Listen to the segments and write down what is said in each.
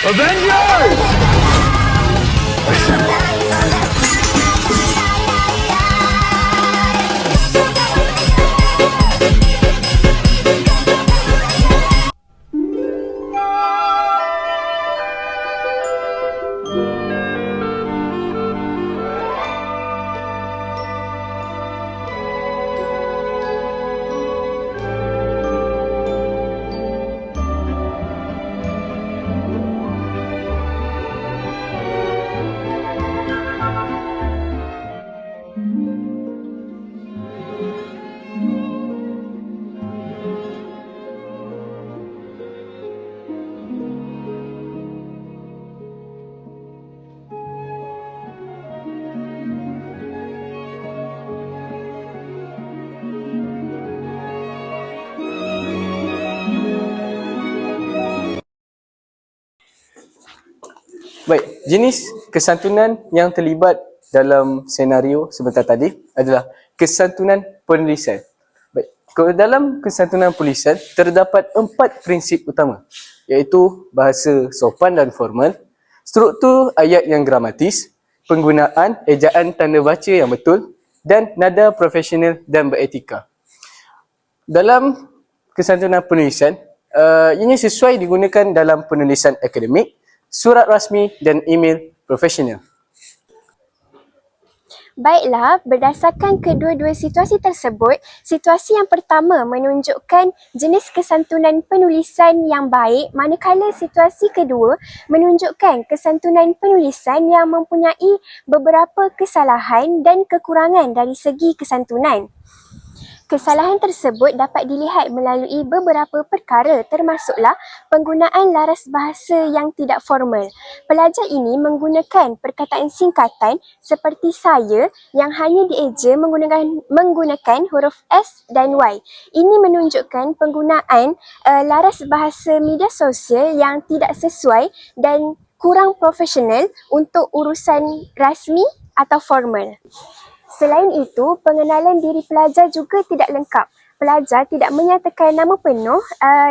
Avengers! Baik, jenis kesantunan yang terlibat dalam senario sebentar tadi adalah kesantunan penulisan. Baik, dalam kesantunan penulisan terdapat 4 prinsip utama, iaitu bahasa sopan dan formal, struktur ayat yang gramatis, penggunaan ejaan tanda baca yang betul dan nada profesional dan beretika. Dalam kesantunan penulisan, ini sesuai digunakan dalam penulisan akademik, surat rasmi dan email profesional. Baiklah, berdasarkan kedua-dua situasi tersebut, situasi yang pertama menunjukkan jenis kesantunan penulisan yang baik, manakala situasi kedua menunjukkan kesantunan penulisan yang mempunyai beberapa kesalahan dan kekurangan dari segi kesantunan. Kesalahan tersebut dapat dilihat melalui beberapa perkara termasuklah penggunaan laras bahasa yang tidak formal. Pelajar ini menggunakan perkataan singkatan seperti saya yang hanya dieja menggunakan huruf S dan Y. Ini menunjukkan penggunaan laras bahasa media sosial yang tidak sesuai dan kurang profesional untuk urusan rasmi atau formal. Selain itu, pengenalan diri pelajar juga tidak lengkap. Pelajar tidak menyatakan nama penuh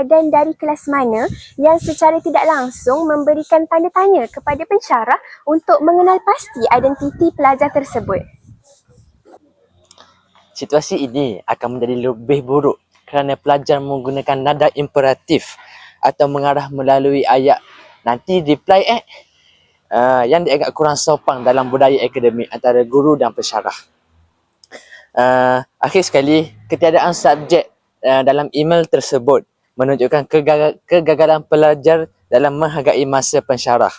dan dari kelas mana yang secara tidak langsung memberikan tanda tanya kepada pensyarah untuk mengenal pasti identiti pelajar tersebut. Situasi ini akan menjadi lebih buruk kerana pelajar menggunakan nada imperatif atau mengarah melalui ayat nanti reply yang dianggap kurang sopan dalam budaya akademik antara guru dan pensyarah. Akhir sekali, ketiadaan subjek dalam email tersebut menunjukkan kegagalan pelajar dalam menghargai masa pensyarah.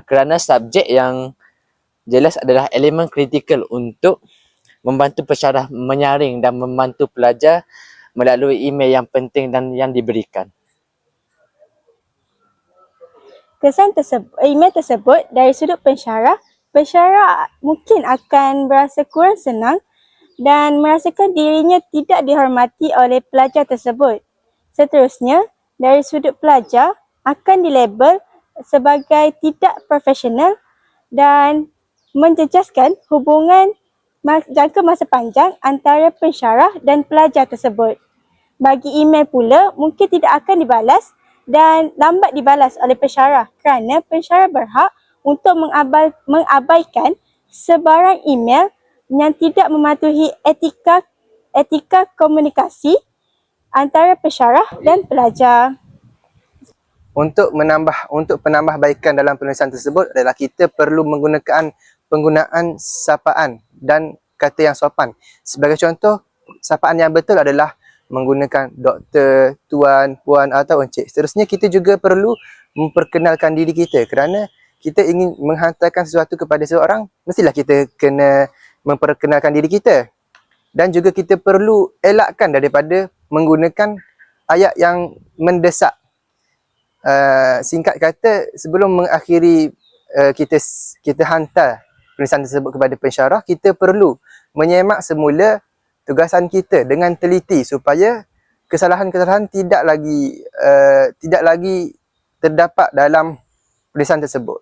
Kerana subjek yang jelas adalah elemen kritikal untuk membantu pensyarah menyaring dan membantu pelajar melalui email yang penting dan yang diberikan. Email tersebut dari sudut pensyarah mungkin akan berasa kurang senang dan merasakan dirinya tidak dihormati oleh pelajar tersebut. Seterusnya, dari sudut pelajar akan dilabel sebagai tidak profesional dan menjejaskan hubungan jangka masa panjang antara pensyarah dan pelajar tersebut. Bagi email pula, mungkin tidak akan dibalas dan lambat dibalas oleh pensyarah kerana pensyarah berhak untuk mengabaikan sebarang email yang tidak mematuhi etika komunikasi antara pensyarah dan pelajar. Untuk penambahbaikan dalam penulisan tersebut adalah kita perlu menggunakan penggunaan sapaan dan kata yang sopan. Sebagai contoh, sapaan yang betul adalah menggunakan doktor, tuan, puan atau encik. Seterusnya, kita juga perlu memperkenalkan diri kita kerana kita ingin menghantarkan sesuatu kepada seseorang, mestilah kita kena memperkenalkan diri kita. Dan juga kita perlu elakkan daripada menggunakan ayat yang mendesak. Singkat kata, sebelum mengakhiri kita hantar penulisan tersebut kepada pensyarah, kita perlu menyemak semula tugasan kita dengan teliti supaya kesalahan-kesalahan tidak lagi terdapat dalam penulisan tersebut.